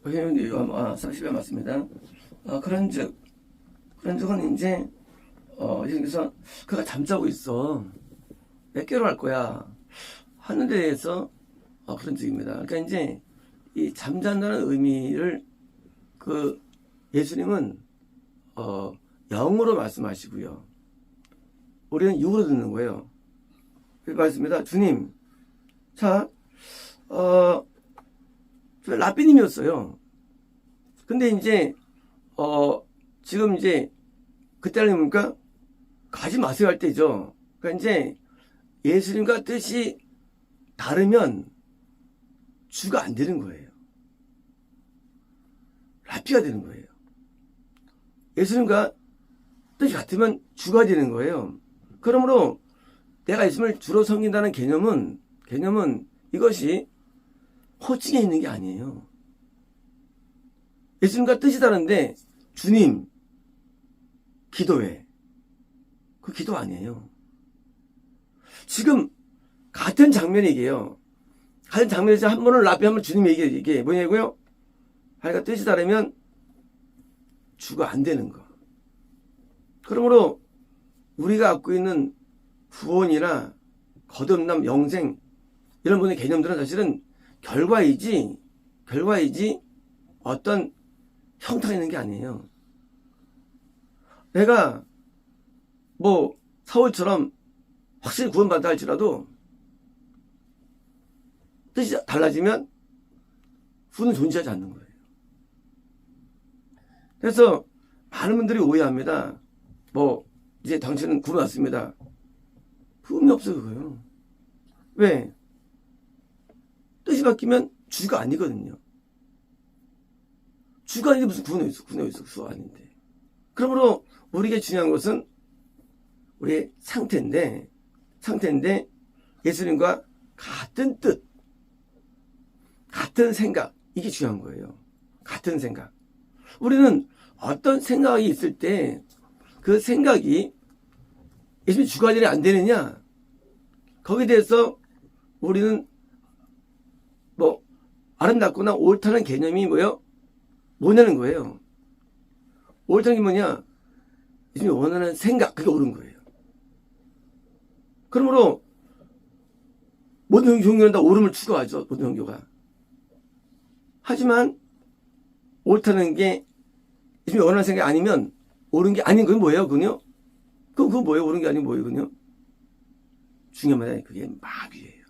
40에 맞습니다. 그런즉은 이제 예수님께서 그가 잠자고 있어. 몇 개월 할 거야. 하는 데 대해서 그런 적입니다. 그러니까 이제 이 잠잔다는 의미를 예수님은 영으로 말씀하시고요. 우리는 육으로 듣는 거예요. 말씀입니다. 주님, 자, 저 라삐님이었어요. 근데 이제 지금 이제 그때는 뭡니까? 가지 마세요 할 때죠. 그러니까 이제 예수님과 뜻이 다르면 주가 안 되는 거예요. 라피가 되는 거예요. 예수님과 뜻이 같으면 주가 되는 거예요. 그러므로 내가 예수님을 주로 섬긴다는 개념은 이것이 호칭에 있는 게 아니에요. 예수님과 뜻이 다른데 주님 기도해. 그 기도 아니에요. 지금 같은 장면이게요. 같은 장면에서 한 번은 라피 한 번 주님 이게 뭐냐고요? 하니까 뜻이 다르면 주가 안 되는 거. 그러므로 우리가 갖고 있는 구원이나 거듭남, 영생 이런 분의 개념들은 사실은 결과이지 어떤 형태가 있는 게 아니에요. 내가 사울처럼 확실히 구원받다 할지라도 뜻이 달라지면 구원은 존재하지 않는 거예요. 그래서 많은 분들이 오해합니다. 이제 당신은 구원 왔습니다. 의미 없어 그거요. 왜? 뜻이 바뀌면 주가 아니거든요. 주가 아닌데 무슨 구원이 있어 수 아닌데. 그러므로 우리에게 중요한 것은 우리의 상태인데 예수님과 같은 뜻, 같은 생각, 이게 중요한 거예요. 같은 생각. 우리는 어떤 생각이 있을 때 그 생각이 예수님 주가 되냐 안 되느냐, 거기에 대해서 우리는 아름답거나 옳다는 개념이 뭐냐는 거예요. 옳다는 게 뭐냐? 예수님이 원하는 생각, 그게 옳은 거예요. 그러므로 모든 종교는 다 옳음을 추구하죠. 모든 종교가. 하지만 옳다는 게 예수님이 원하는 생각이 아니면 옳은 게 아닌 건 뭐예요? 그건 뭐예요? 옳은 게 아닌 뭐예요? 그건요? 중요한 말이 그게 마귀예요.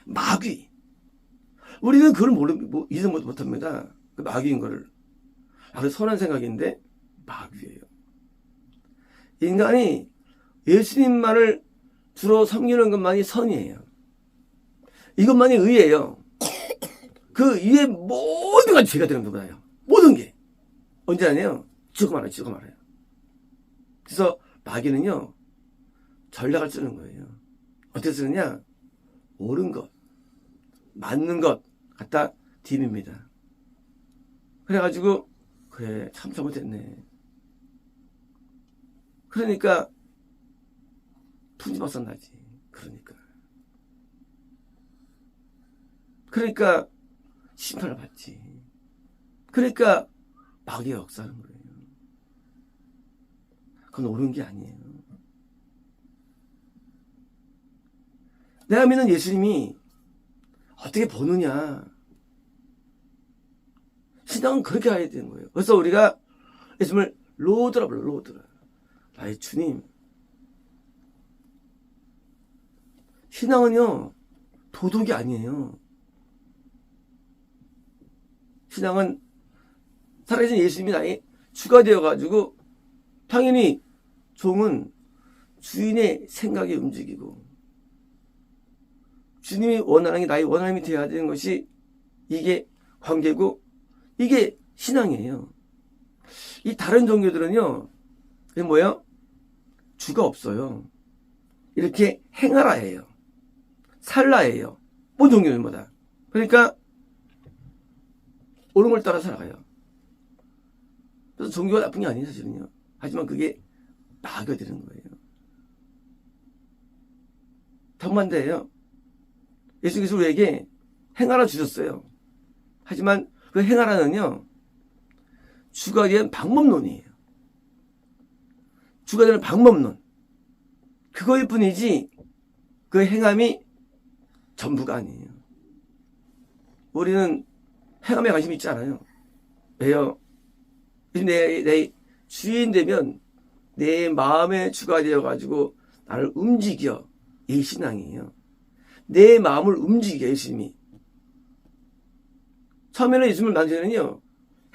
마귀. 우리는 그걸 이해를 못합니다. 그 마귀인 거를. 그 선한 생각인데 마귀예요. 인간이 예수님만을 주로 섬기는 것만이 선이에요. 이것만이 의예요. 그 이외의 모든 건 죄가 되는 것보다요. 모든 게. 언제 아니에요? 죽어 말아요. 그래서 마귀는요, 전략을 쓰는 거예요. 어떻게 쓰느냐? 옳은 것, 맞는 것 갖다 디밉니다. 그래가지고 그래 참 잘못했네. 그러니까 풍지박산 나지. 그러니까 심판을 받지. 그러니까 마귀가 역사하는 거예요. 그건 옳은 게 아니에요. 내가 믿는 예수님이 어떻게 보느냐. 신앙은 그렇게 가야 되는 거예요. 그래서 우리가 예수님을 로드라 불러요. 로드라. 나의 주님. 신앙은요, 도덕이 아니에요. 신앙은 살아계신 예수님이 나의 주가 되어가지고, 당연히 종은 주인의 생각에 움직이고, 주님이 원하는 게 나의 원함이 되어야 되는 것이 이게 관계고, 이게 신앙이에요. 이 다른 종교들은요, 이게 뭐예요? 주가 없어요. 이렇게 행하라 해요. 살라 해요. 모든 종교들마다. 그러니까 옳은 걸 따라 살아가요. 그래서 종교가 나쁜 게 아니에요, 사실은요. 하지만 그게 마귀가 되는 거예요. 정반대예요. 예수께서 우리에게 행하라 주셨어요. 하지만 그 행하라는요, 주관된 방법론이에요. 주관되는 방법론. 그거일 뿐이지 그 행함이 전부가 아니에요. 우리는 행함에 관심 있지 않아요. 왜요? 내 주인 되면 내 마음의 주가 되어가지고 나를 움직여. 이 신앙이에요. 내 마음을 움직여, 예수님이. 처음에는 예수님을 만지면요,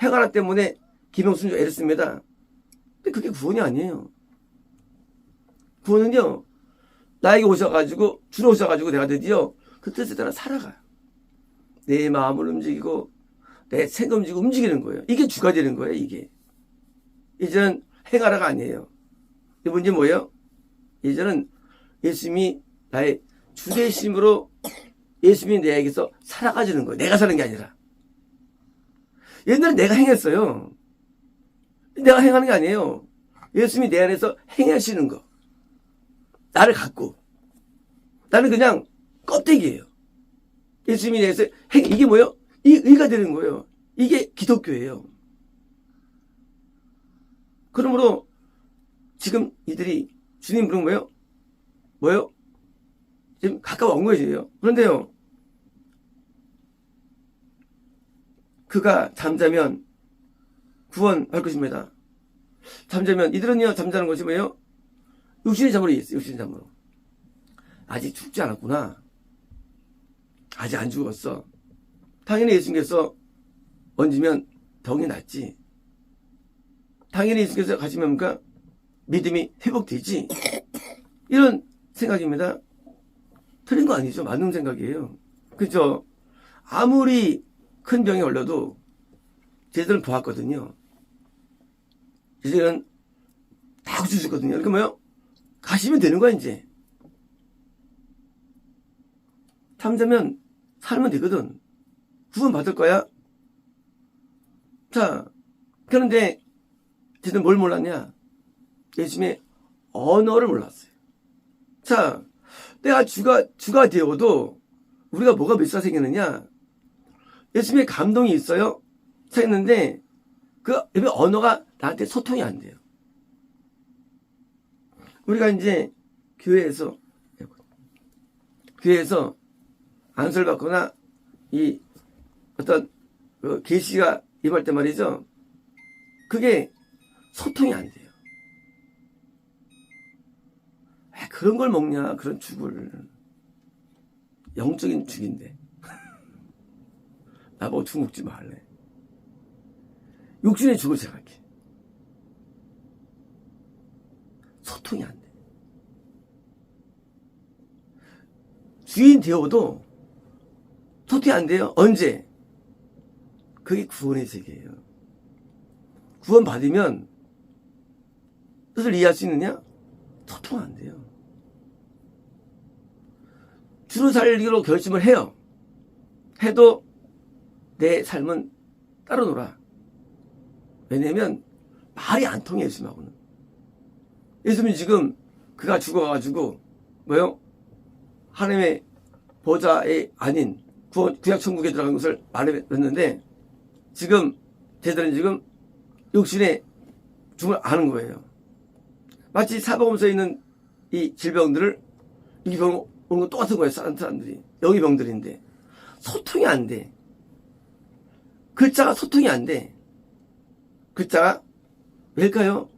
행하라 때문에 김영순 애를 씁니다. 근데 그게 구원이 아니에요. 구원은요, 나에게 오셔가지고, 주로 오셔가지고 내가 드디어 그 뜻에 따라 살아가요. 내 마음을 움직이고, 내 생각 움직이는 거예요. 이게 주가 되는 거예요, 이게. 이제는 행하라가 아니에요. 이 문제 뭐예요? 이제는 예수님이 나의 주되심으로 예수님이 내에게서 살아가지는 거예요. 내가 사는 게 아니라. 옛날에 내가 행했어요. 내가 행하는 게 아니에요. 예수님이 내 안에서 행하시는 거. 나를 갖고. 나는 그냥 껍데기예요. 예수님이 내에서 이게 뭐예요? 이 의가 되는 거예요. 이게 기독교예요. 그러므로 지금 이들이 주님 부른 거예요? 뭐예요? 지금 가까워 온 거예요. 그런데요, 그가 잠자면 구원할 것입니다. 잠자면, 이들은요, 잠자는 것이 뭐예요? 육신의 잠으로 있어요. 육신의 잠으로. 아직 죽지 않았구나. 아직 안 죽었어. 당연히 예수님께서 얹으면 병이 낫지. 당연히 예수님께서 가시면 뭔가 믿음이 회복되지. 이런 생각입니다. 틀린 거 아니죠. 맞는 생각이에요. 그렇죠? 아무리 큰 병에 걸려도 제자들은 보았거든요. 제자들은 다 고쳐주거든요. 그러니까 뭐요? 가시면 되는 거야, 이제. 잠자면 살면 되거든. 구원 받을 거야. 자, 그런데 제자들은 뭘 몰랐냐? 예수님의 언어를 몰랐어요. 자, 내가 주가 되어도 우리가 뭐가 몇사 생기느냐? 예수님의 감동이 있어요. 생겼는데 그 언어가 나한테 소통이 안 돼요. 우리가 이제 교회에서 안수를 받거나 이 어떤 계시가 임할 때 말이죠. 그게 소통이 안 돼요. 왜 그런 걸 먹냐? 그런 죽을. 영적인 죽인데. 나보고 죽 먹지 말래. 육신의 죽을 생각해. 소통이 안 돼. 주인 되어도 소통이 안 돼요. 언제? 그게 구원의 세계예요. 구원 받으면 뜻을 이해할 수 있느냐? 소통 안 돼요. 주로 살기로 결심을 해요. 해도 내 삶은 따로 놀아. 왜냐면 말이 안 통해, 예수님하고는. 예수님이 지금 그가 죽어가지고 뭐요? 하나님의 보좌에 아닌 구약 천국에 들어간 것을 말했는데 지금 제자들은 지금 육신의 죽음을 아는 거예요. 마치 사복음서에 있는 이 질병들을 이 병 오는 건 똑같은 거예요. 사람들이 영의 병들인데 소통이 안 돼. 글자가 소통이 안 돼. 글자가 왜일까요?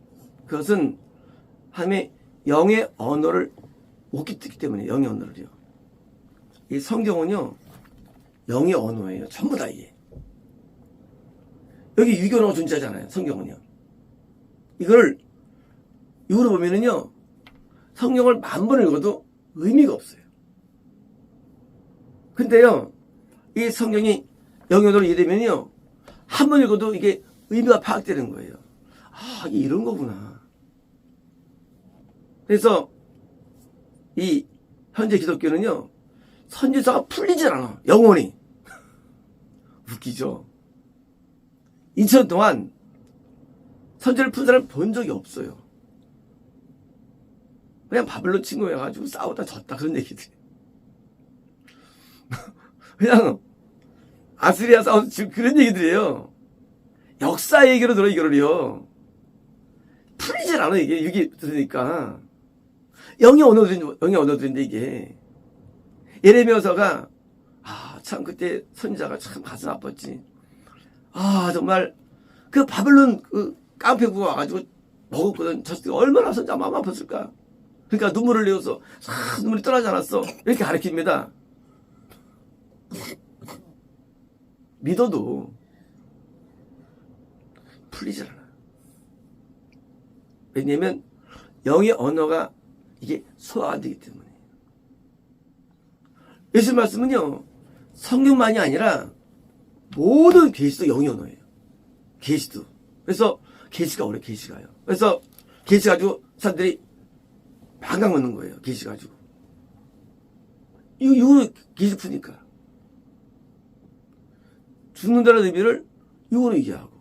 그것은 하나님의 영의 언어를 못 듣기 때문에. 영의 언어를요. 이 성경은요 영의 언어예요. 전부 다 이게. 여기 유교언어가 존재하잖아요. 성경은요. 이걸 이거로 보면은요 성경을 10,000번 읽어도 의미가 없어요. 근데요 이 성경이 영의 언어로 이해되면요 한 번 읽어도 이게 의미가 파악되는 거예요. 아, 이게 이런 거구나. 그래서 이 현재 기독교는요 선지서가 풀리질 않아. 영원히. 웃기죠. 2000년 동안 선지를 푼 사람 본 적이 없어요. 그냥 바벨론 친구여가지고 싸우다 졌다 그런 얘기들. 그냥 아스리아 사우스 지금 그런 얘기들이에요. 역사 얘기로 들어 이거를요. 풀리질 않아 이게 이게 들으니까. 영의 언어들인데 이게 예레미야서가 참 그때 선지자가 참 가슴 아팠지. 정말 그 바벨론 그 깡패구가 와가지고 먹었거든. 저 얼마나 선지자 마음 아팠을까. 그러니까 눈물을 흘려서 눈물이 떠나지 않았어. 이렇게 가르칩니다. 믿어도 풀리질 않아. 왜냐면 영의 언어가 이게 소화가 안 되기 때문에. 예수 말씀은요, 성경만이 아니라 모든 계시도 영의 언어예요. 계시도. 그래서 계시가 오래 계시가요. 그래서 계시 가지고 사람들이 방광 먹는 거예요. 계시 가지고. 이거 계시 푸니까. 죽는다는 의미를 이거로 이해하고.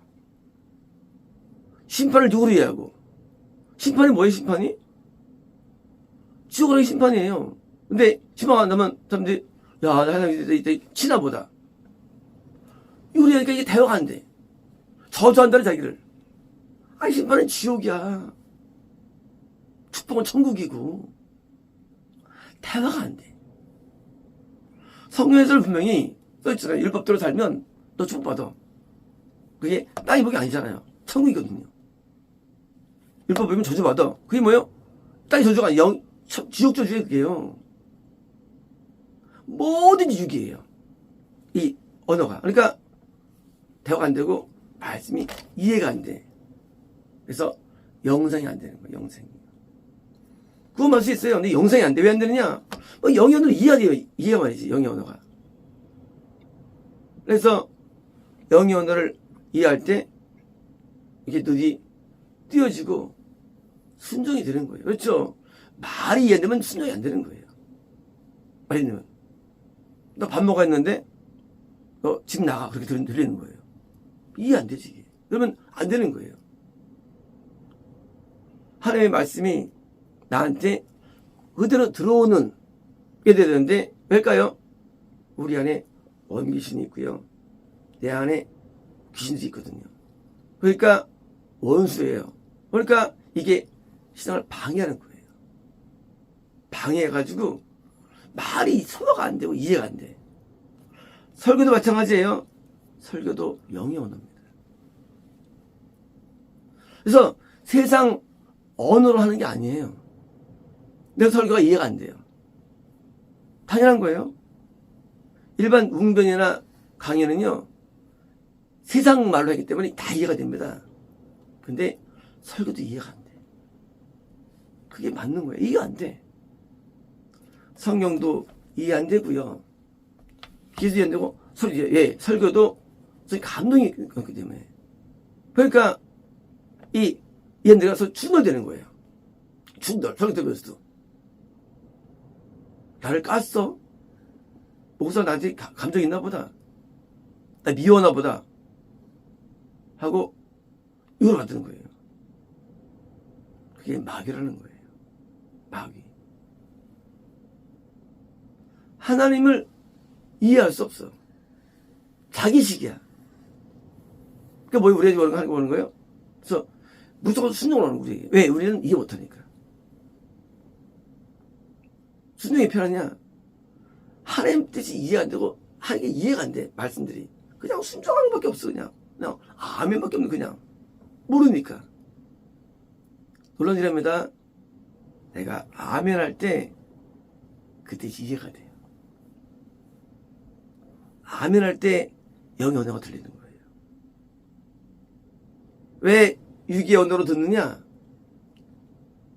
심판을 이거로 이해하고. 심판이 뭐예요, 심판이? 지옥으로 심판이에요. 근데 심판 안 하면 사람들이 야, 하나님 이제 치나 보다. 이거 하니까 이게 대화가 안 돼. 저주한다는 자기를. 심판은 지옥이야. 축복은 천국이고. 대화가 안 돼. 성경에서는 분명히 써있잖아요. 율법대로 살면 너 축복받아. 그게 땅의 복이 아니잖아요. 천국이거든요. 율법 보면 저주받아. 그게 뭐예요? 땅의 저주가 아니라 지옥 저주예요, 그게요. 뭐든지 유기예요. 이 언어가. 그러니까 대화가 안 되고 말씀이 이해가 안 돼. 그래서 영성이 안 되는 거예요. 영성이. 그건 말 수 있어요. 근데 영성이 안 돼. 왜 안 되느냐? 영의 언어를 이해해야 돼요. 이해가 말이지. 영의 언어가. 그래서 영의 언어를 이해할 때 이게 눈이 띄어지고 순종이 되는 거예요. 그렇죠? 말이 이해 안 되면 순종이 안 되는 거예요. 말이 안 되면. 너 밥 먹어 했는데 너 집 나가. 그렇게 들리는 거예요. 이해 안 되지. 이게. 그러면 안 되는 거예요. 하나님의 말씀이 나한테 그대로 들어오는 게 되는데 왜일까요? 우리 안에 원귀신이 있고요. 내 안에 귀신도 있거든요. 그러니까 원수예요. 그러니까 이게 신앙을 방해하는 거예요. 방해해가지고 말이 소화가 안 되고 이해가 안 돼. 설교도 마찬가지예요. 설교도 영의 언어입니다. 그래서 세상 언어로 하는 게 아니에요. 내 설교가 이해가 안 돼요. 당연한 거예요. 일반 웅변이나 강연은요, 세상 말로 하기 때문에 다 이해가 됩니다. 근데 설교도 이해가 안 돼. 그게 맞는 거예요. 이해가 안 돼. 성경도 이해 안 되고요. 기도 이해 안 되고, 설교도 감동이 있기 때문에. 그러니까, 이 안 들어가서 충돌되는 거예요. 충돌, 설교 들으면서도. 나를 깠어? 목사 나한테 감정 있나 보다. 나 미워나 보다. 하고, 이걸 만드는 거예요. 그게 마귀라는 거예요. 마귀. 하나님을 이해할 수 없어. 자기식이야. 그러니까 뭐 우리가 하는 거예요? 그래서 무조건 순종을 하는 거지. 왜? 우리는 이해 못하니까. 순종이 편하냐? 하나님 뜻이 이해가 안 되고 하나님께 이해가 안 돼. 말씀들이. 그냥 순종하는 것밖에 없어. 그냥 아멘밖에 없는 그냥. 모르니까. 놀라운 일입니다. 내가 아멘 할 때 그 뜻이 이해가 돼요. 아멘 할 때 영의 언어가 들리는 거예요. 왜 유기의 언어로 듣느냐?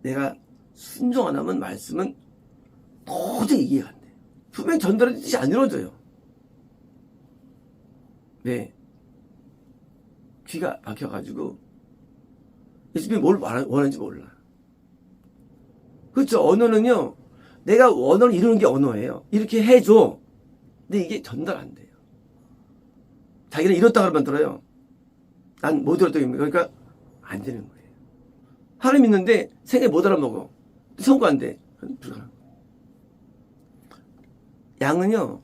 내가 순종 안 하면 말씀은 도저히 이해가 안 돼요. 분명히 전달의 뜻이 안 이루어져요. 네. 귀가 막혀가지고 예수님이 뭘 원하는지 몰라. 그렇죠. 언어는요. 내가 언어를 이루는 게 언어예요. 이렇게 해줘. 근데 이게 전달 안 돼요. 자기는 이렇다 그러면 들어요. 난 못 들었다. 그러니까 안 되는 거예요. 하나님 있는데 생애 못 알아먹어. 성과 안 돼. 불가능. 양은요.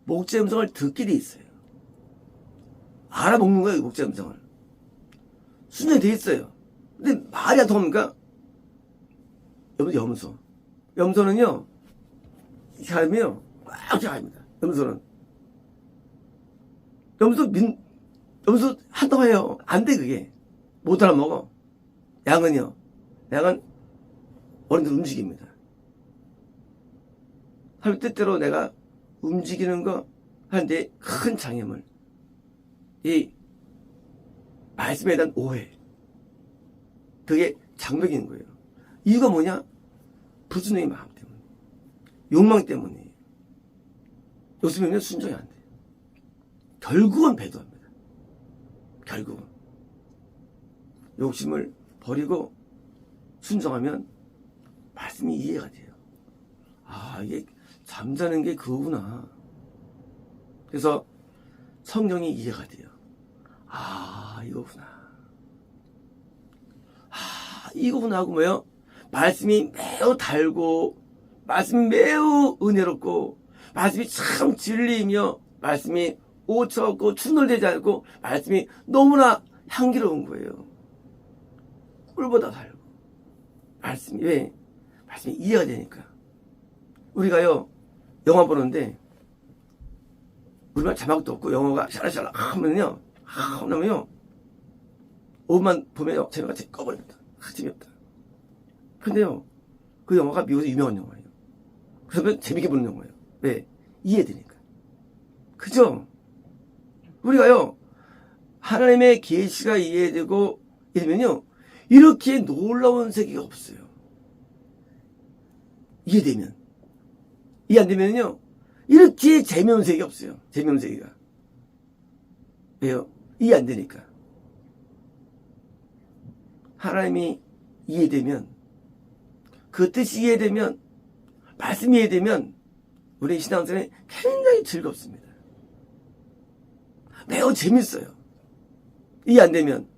목재 음성을 듣게 돼 있어요. 알아먹는 거예요, 목자 음성을. 순전히 돼 있어요. 근데 말이 안 통합니까? 염소. 염소는요, 사람이요, 꽉 잡아갑니다. 염소는. 염소 한다고 해요. 안 돼, 그게. 못 알아먹어. 양은요, 양은 어른들 움직입니다. 하루 때때로 내가 움직이는 거 하는데 큰 장애물. 이 말씀에 대한 오해. 그게 장벽인 거예요. 이유가 뭐냐? 불순종의 마음 때문에. 욕망 때문에. 욕심이면 순종이 안 돼요. 결국은 배도합니다. 결국은. 욕심을 버리고 순종하면 말씀이 이해가 돼요. 아, 이게 잠자는 게 그거구나. 그래서 성경이 이해가 돼요. 아, 이거구나. 아, 이거구나 하고 뭐예요? 말씀이 매우 달고, 말씀이 매우 은혜롭고, 말씀이 참 진리이며, 말씀이 오차없고 충돌되지 않고, 말씀이 너무나 향기로운 거예요. 꿀보다 달고. 말씀이, 왜? 말씀이 이해가 되니까. 우리가요, 영화 보는데, 우리말 자막도 없고, 영어가 샤라샤라 하면요, 하면요, 5분만 보면요, 재미가 꺼버립니다. 재미없다. 근데요, 그 영화가 미국에서 유명한 영화예요. 그러면 재밌게 보는 영화예요. 왜? 이해되니까. 그죠? 우리가요, 하나님의 계시가 이해되고, 이러면요, 이렇게 놀라운 세계가 없어요. 이해되면. 이해 안 되면요, 이렇게 재미없는 세계가 없어요. 재미없는 세계가. 왜요? 이해 안 되니까. 하나님이 이해되면, 그 뜻이 이해되면, 말씀이 이해되면, 우리 신앙생활이 굉장히 즐겁습니다. 매우 재밌어요. 이해 안 되면,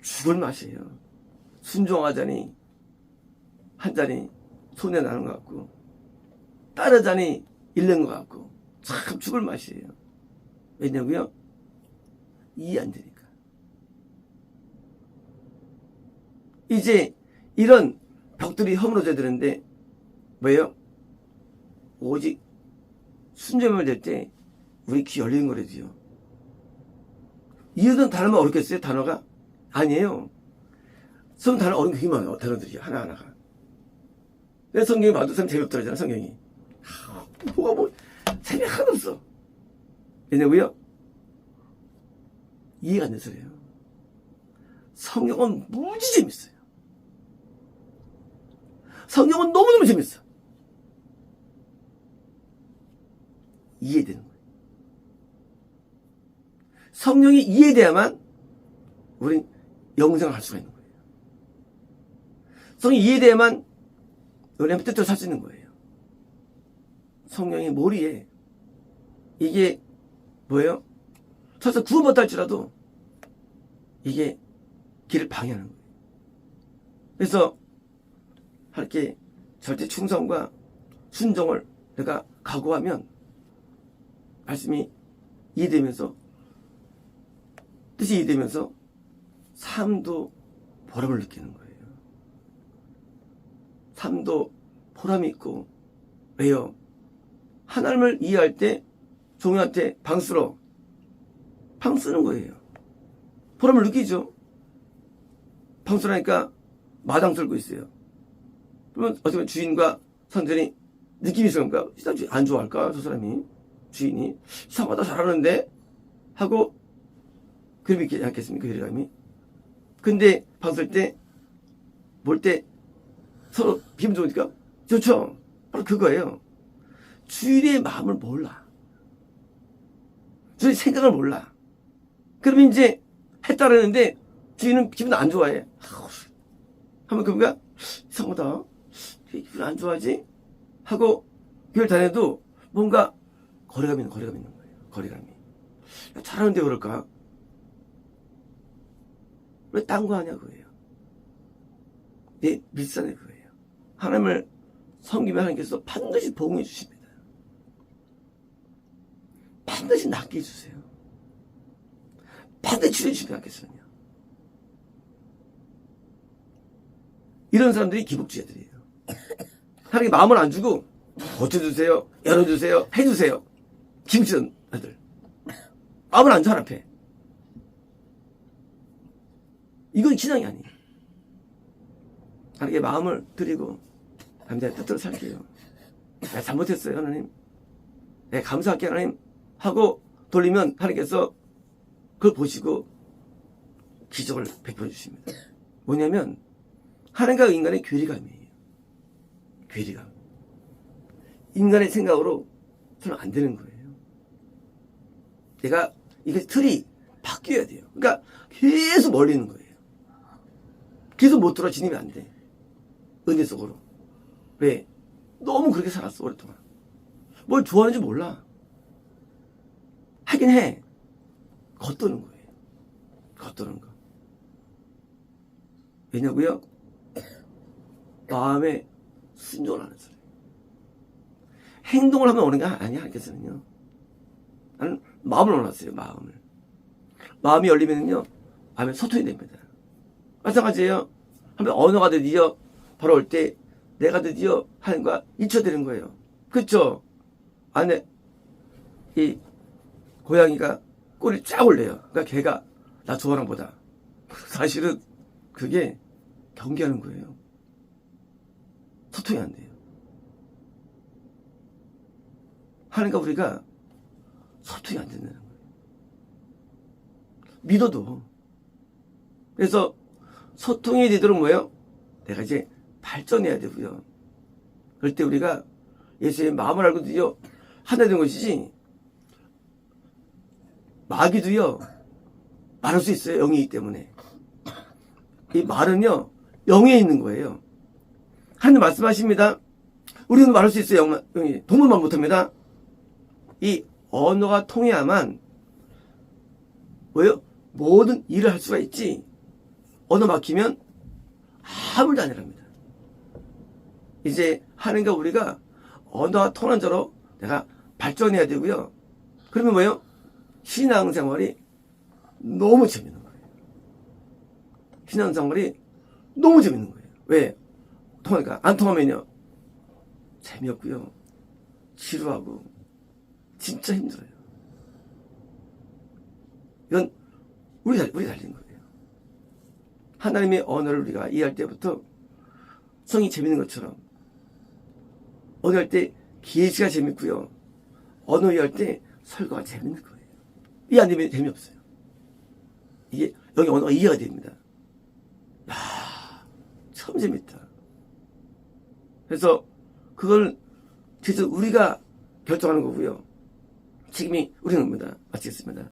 죽을 맛이에요. 순종하자니, 한 잔이 손에 나는 것 같고, 따르자니 잃는 것 같고, 참 죽을 맛이에요. 왜냐고요? 이해 안 되니까. 이제 이런 벽들이 허물어져야 되는데 뭐예요? 오직 순종을 될 때 우리 귀 열리는 거래지요. 이어던 단어만 어렵겠어요? 단어가? 아니에요. 성 단어 어려운 게 되게 많아요. 단어들이 하나하나가. 내 성경이 봐도 참 재미없더라잖아, 성경이. 뭐가 뭐 재미 하나도 없어. 왜냐고요? 이해가 안 돼서래요. 성경은 무지 재밌어요. 성경은 너무너무 재밌어. 이해되는 거예요. 성령이 이해돼야만 우린 영생을 할 수가 있는 거예요. 성령이 이해돼야만 우리는 뜻대로 살 수 있는 거예요. 성령의 머리에 이게 뭐예요? 설사 구원받다 할지라도 이게 길을 방해하는 거예요. 그래서 이렇게 절대 충성과 순종을 내가 각오하면 말씀이 이해되면서 뜻이 이해되면서 삶도 보람을 느끼는 거예요. 삶도 보람이 있고. 왜요? 하나님을 이해할 때 종이한테 방 쓰러 방 쓰는 거예요. 보람을 느끼죠. 방 쓰라니까 마당 쓸고 있어요. 그러면 어쩌면 주인과 선전이 느낌이 있을까? 안 좋아할까? 저 사람이 주인이 이상하다 잘하는데 하고 그림 있지 않겠습니까? 괴리감이. 근데 방 쓸 때 볼 때 서로 기분 좋으니까 좋죠. 바로 그거예요. 주인의 마음을 몰라. 주인의 생각을 몰라. 그러면 이제 했다라는데 주인은 기분 안 좋아해. 하면 그런가? 이상하다. 기분 안 좋아하지? 하고 교회를 다녀도 뭔가 거리감이 있는 거예요. 거리감이. 잘하는데 그럴까? 왜 딴 거 하냐 그거예요. 내 밀산에 그거예요. 하나님을 섬기면 하나님께서 반드시 보응해 주십니다. 반드시 낫게 해주세요. 반드시 치료해 주시지 않겠어요. 이런 사람들이 기복주의자들이에요. 하나님 마음을 안 주고 고쳐주세요, 열어주세요, 해주세요. 기복주의자들 마음을 안 줘 하나님께. 이건 신앙이 아니에요. 하나님께 마음을 드리고 하나님 내 뜻대로 살게요. 내가 잘못했어요 하나님. 내가 감사할게 하나님 하고 돌리면 하나님께서 그걸 보시고 기적을 베풀어 주십니다. 뭐냐면 하나님과 인간의 괴리감이에요. 괴리감. 인간의 생각으로 저는 안 되는 거예요. 내가 이게 틀이 바뀌어야 돼요. 그러니까 계속 멀리 있는 거예요. 계속 못 들어 진입이 안 돼. 은혜 속으로. 왜? 너무 그렇게 살았어 오랫동안. 뭘 좋아하는지 몰라. 하긴 해. 겉도는 거예요. 겉도는 거. 왜냐고요? 마음에 순종을 하는 소리. 행동을 하면 오는 게 아니야, 하나님께서는요. 나는 마음을 원하세요, 마음을. 마음이 열리면요, 마음에 소통이 됩니다. 마찬가지예요. 한번 언어가 드디어 바로 올 때 내가 드디어 하나님과 일처되는 거예요. 그렇죠? 안에 이 고양이가 꼬리를 쫙 올려요. 그러니까 걔가 나 좋아하는 보다. 사실은 그게 경계하는 거예요. 소통이 안 돼요. 하나님과 우리가 소통이 안 된다는 거예요. 믿어도. 그래서 소통이 되도록 뭐예요? 내가 이제 발전해야 되고요. 그럴 때 우리가 예수의 마음을 알고 드디어 하나 되는 것이지, 마귀도요 말할 수 있어요. 영이기 때문에. 이 말은요 영에 있는 거예요. 하나님 말씀하십니다. 우리는 말할 수 있어요. 영이. 동물만 못합니다. 이 언어가 통해야만 뭐예요? 모든 일을 할 수가 있지, 언어 막히면 아무도 안 일합니다. 이제 하나님과 우리가 언어가 통한 자로 내가 발전해야 되고요. 그러면 뭐예요? 신앙생활이 너무 재밌는 거예요. 신앙생활이 너무 재밌는 거예요. 왜? 통하니까. 안 통하면요 재미없고요, 지루하고 진짜 힘들어요. 이건 우리 달린 거예요. 하나님의 언어를 우리가 이해할 때부터 성이 재밌는 것처럼 언어할 때 기회가 재밌고요, 언어 이해할 때 설교가 재밌는 거예요. 이해 안 되면 재미없어요. 이게 여기 언어가 이해가 됩니다. 야, 참 재밌다. 그래서 그걸 그래서 우리가 결정하는 거고요. 책임이 우리는 겁니다. 마치겠습니다.